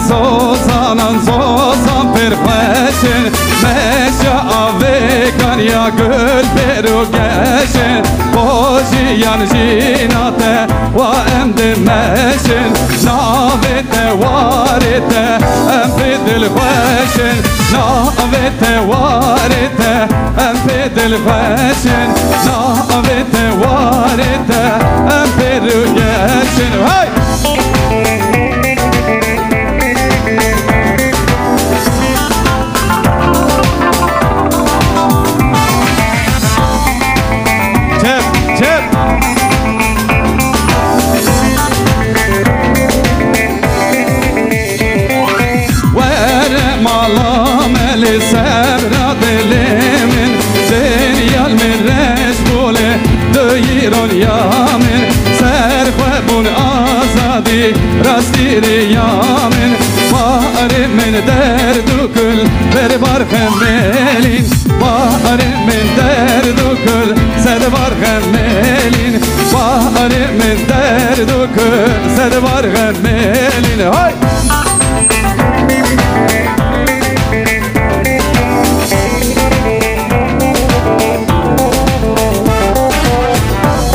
Sozanan sozan perxeşin Meşe avekan ya gül peru geçin Bojiyan jinate va emdimeşin Navete varite empidil xeşin Navete varite empidil xeşin Navete varite empiru geçin Hey! Sevra dilimin Deryal min reşbule Döyirol yamin Serxwebun azadi Rastiri yamin Bari min derdukul Berbar xemmelin Bari min derdukul Sedvar xemmelin Bari min derdukul Sedvar xemmelin Hay!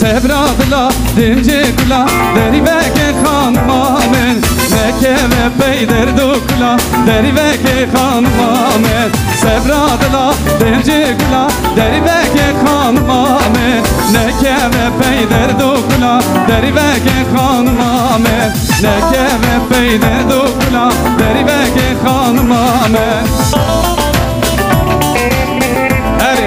Sevradla dimcikla deri veke hanmamen Veke ve peyder dukla deri veke hanmamen Sevradla dimcikla deri veke hanmamen Neke ve peyder dukla deri veke hanmamen Neke ve peyder dukla deri veke hanmamen Her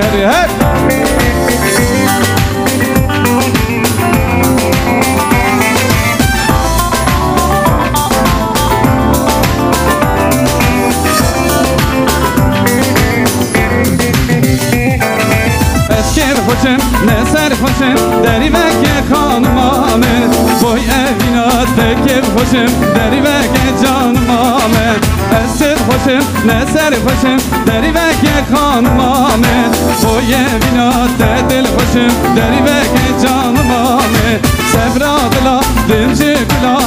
Hoşum, ne serhoşum, deri veke kanım amen Boy evina tekir hoşum, deri veke canım amen Esir hoşum, ne serhoşum, deri veke kanım amen Boy evina tekir hoşum, deri veke canım amen Sevradla, dimcikla,